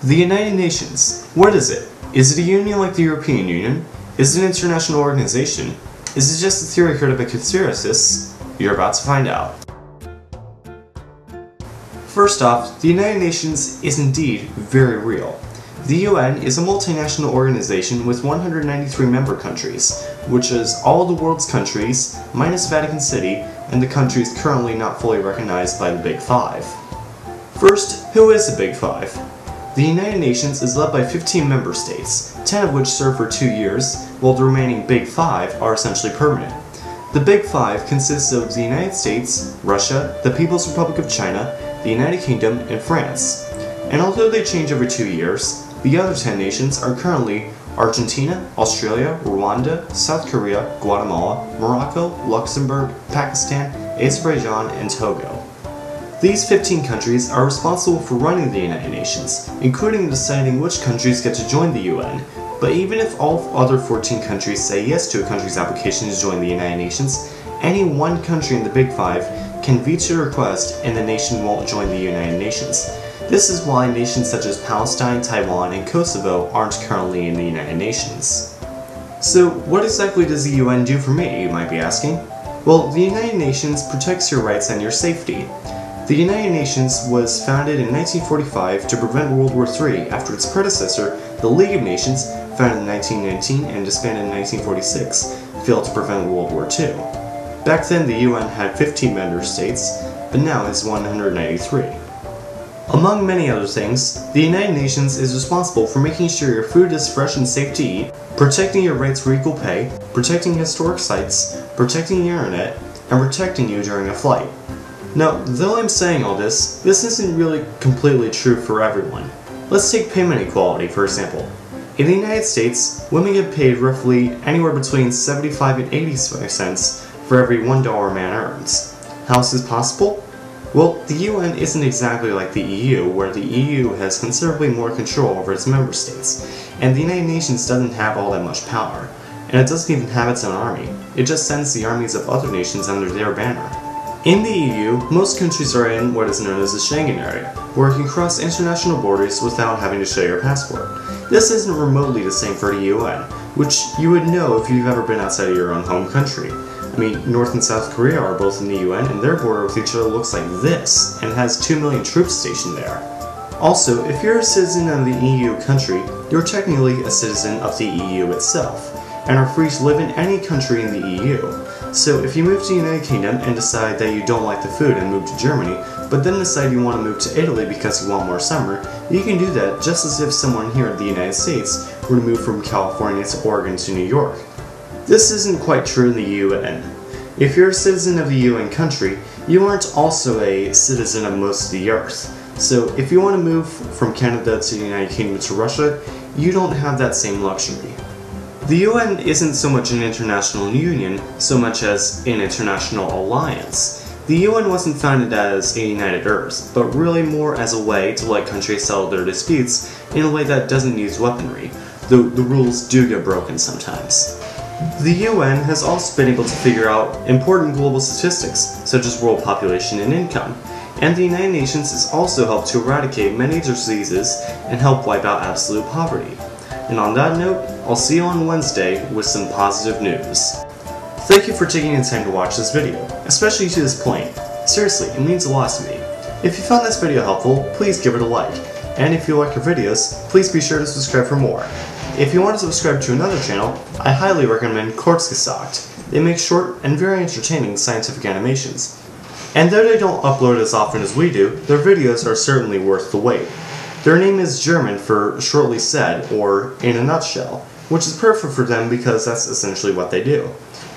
The United Nations. What is it? Is it a union like the European Union? Is it an international organization? Is it just a theory heard by conspiracists? You're about to find out. First off, the United Nations is indeed very real. The UN is a multinational organization with 193 member countries, which is all the world's countries, minus Vatican City, and the countries currently not fully recognized by the Big Five. First, who is the Big Five? The United Nations is led by 15 member states, 10 of which serve for 2 years, while the remaining Big Five are essentially permanent. The Big Five consists of the United States, Russia, the People's Republic of China, the United Kingdom, and France. And although they change every 2 years, the other 10 nations are currently Argentina, Australia, Rwanda, South Korea, Guatemala, Morocco, Luxembourg, Pakistan, Azerbaijan, and Togo. These 15 countries are responsible for running the United Nations, including deciding which countries get to join the UN. But even if all other 14 countries say yes to a country's application to join the United Nations, any one country in the Big Five can veto a request and the nation won't join the United Nations. This is why nations such as Palestine, Taiwan, and Kosovo aren't currently in the United Nations. So what exactly does the UN do for me, you might be asking? Well, the United Nations protects your rights and your safety. The United Nations was founded in 1945 to prevent World War III after its predecessor, the League of Nations, founded in 1919 and disbanded in 1946, failed to prevent World War II. Back then the UN had 15 member states, but now it's 193. Among many other things, the United Nations is responsible for making sure your food is fresh and safe to eat, protecting your rights for equal pay, protecting historic sites, protecting the internet, and protecting you during a flight. Now, though I'm saying all this isn't really completely true for everyone. Let's take payment equality, for example. In the United States, women get paid roughly anywhere between 75 and 85 cents for every $1 a man earns. How is this possible? Well, the UN isn't exactly like the EU, where the EU has considerably more control over its member states, and the United Nations doesn't have all that much power, and it doesn't even have its own army. It just sends the armies of other nations under their banner. In the EU, most countries are in what is known as the Schengen Area, where you can cross international borders without having to show your passport. This isn't remotely the same for the UN, which you would know if you've ever been outside of your own home country. I mean, North and South Korea are both in the UN, and their border with each other looks like this, and has 2 million troops stationed there. Also, if you're a citizen of the EU country, you're technically a citizen of the EU itself, and are free to live in any country in the EU. So if you move to the United Kingdom and decide that you don't like the food and move to Germany, but then decide you want to move to Italy because you want more summer, you can do that just as if someone here in the United States were to move from California to Oregon to New York. This isn't quite true in the UN. If you're a citizen of the UN country, you aren't also a citizen of most of the Earth. So if you want to move from Canada to the United Kingdom to Russia, you don't have that same luxury. The UN isn't so much an international union, so much as an international alliance. The UN wasn't founded as a united Earth, but really more as a way to let countries settle their disputes in a way that doesn't use weaponry, though the rules do get broken sometimes. The UN has also been able to figure out important global statistics, such as world population and income, and the United Nations has also helped to eradicate many diseases and help wipe out absolute poverty. And on that note, I'll see you on Wednesday with some positive news. Thank you for taking the time to watch this video, especially to this point. Seriously, it means a lot to me. If you found this video helpful, please give it a like, and if you like our videos, please be sure to subscribe for more. If you want to subscribe to another channel, I highly recommend KhAnubis. They make short and very entertaining scientific animations. And though they don't upload as often as we do, their videos are certainly worth the wait. Their name is German for shortly said, or in a nutshell, which is perfect for them because that's essentially what they do.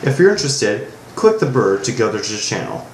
If you're interested, click the bird to go to their channel.